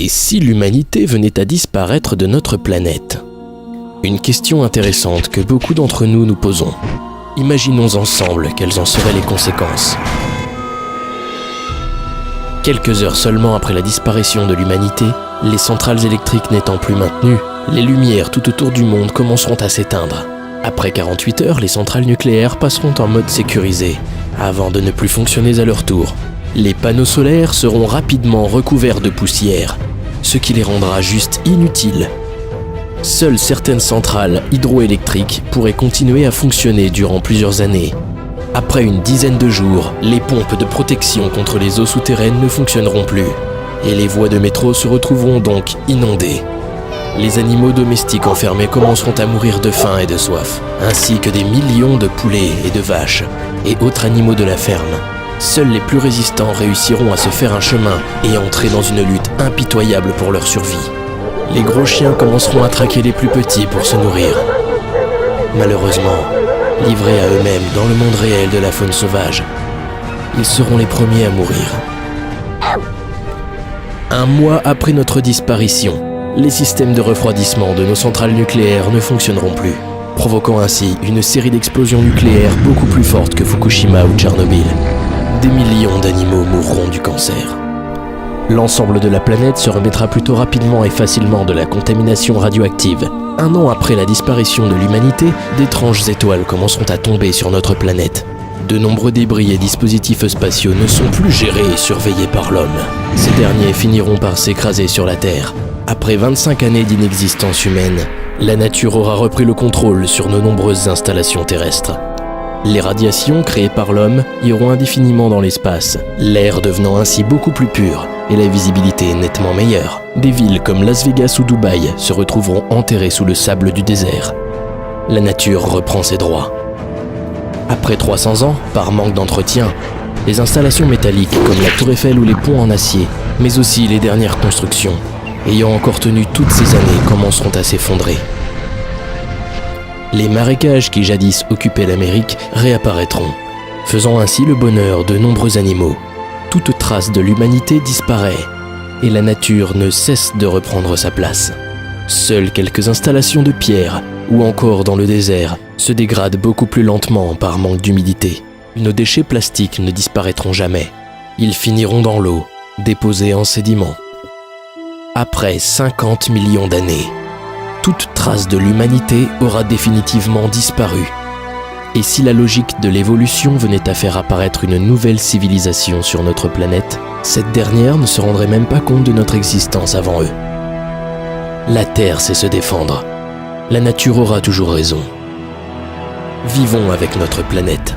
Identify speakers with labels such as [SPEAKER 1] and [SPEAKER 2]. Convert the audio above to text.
[SPEAKER 1] Et si l'humanité venait à disparaître de notre planète ? Une question intéressante que beaucoup d'entre nous nous posons. Imaginons ensemble quelles en seraient les conséquences. Quelques heures seulement après la disparition de l'humanité, les centrales électriques n'étant plus maintenues, les lumières tout autour du monde commenceront à s'éteindre. Après 48 heures, les centrales nucléaires passeront en mode sécurisé, avant de ne plus fonctionner à leur tour. Les panneaux solaires seront rapidement recouverts de poussière, ce qui les rendra juste inutiles. Seules certaines centrales hydroélectriques pourraient continuer à fonctionner durant plusieurs années. Après une dizaine de jours, les pompes de protection contre les eaux souterraines ne fonctionneront plus, et les voies de métro se retrouveront donc inondées. Les animaux domestiques enfermés commenceront à mourir de faim et de soif, ainsi que des millions de poulets et de vaches, et autres animaux de la ferme. Seuls les plus résistants réussiront à se faire un chemin et entrer dans une lutte impitoyable pour leur survie. Les gros chiens commenceront à traquer les plus petits pour se nourrir. Malheureusement, livrés à eux-mêmes dans le monde réel de la faune sauvage, ils seront les premiers à mourir. Un mois après notre disparition, les systèmes de refroidissement de nos centrales nucléaires ne fonctionneront plus, provoquant ainsi une série d'explosions nucléaires beaucoup plus fortes que Fukushima ou Tchernobyl. Des millions d'animaux mourront du cancer. L'ensemble de la planète se remettra plutôt rapidement et facilement de la contamination radioactive. Un an après la disparition de l'humanité, d'étranges étoiles commenceront à tomber sur notre planète. De nombreux débris et dispositifs spatiaux ne sont plus gérés et surveillés par l'homme. Ces derniers finiront par s'écraser sur la Terre. Après 25 années d'inexistence humaine, la nature aura repris le contrôle sur nos nombreuses installations terrestres. Les radiations créées par l'homme iront indéfiniment dans l'espace, l'air devenant ainsi beaucoup plus pur et la visibilité nettement meilleure. Des villes comme Las Vegas ou Dubaï se retrouveront enterrées sous le sable du désert. La nature reprend ses droits. Après 300 ans, par manque d'entretien, les installations métalliques comme la Tour Eiffel ou les ponts en acier, mais aussi les dernières constructions, ayant encore tenu toutes ces années, commenceront à s'effondrer. Les marécages qui jadis occupaient l'Amérique réapparaîtront, faisant ainsi le bonheur de nombreux animaux. Toute trace de l'humanité disparaît, et la nature ne cesse de reprendre sa place. Seules quelques installations de pierre, ou encore dans le désert, se dégradent beaucoup plus lentement par manque d'humidité. Nos déchets plastiques ne disparaîtront jamais. Ils finiront dans l'eau, déposés en sédiments. Après 50 millions d'années, toute trace de l'humanité aura définitivement disparu. Et si la logique de l'évolution venait à faire apparaître une nouvelle civilisation sur notre planète, cette dernière ne se rendrait même pas compte de notre existence avant eux. La Terre sait se défendre. La nature aura toujours raison. Vivons avec notre planète.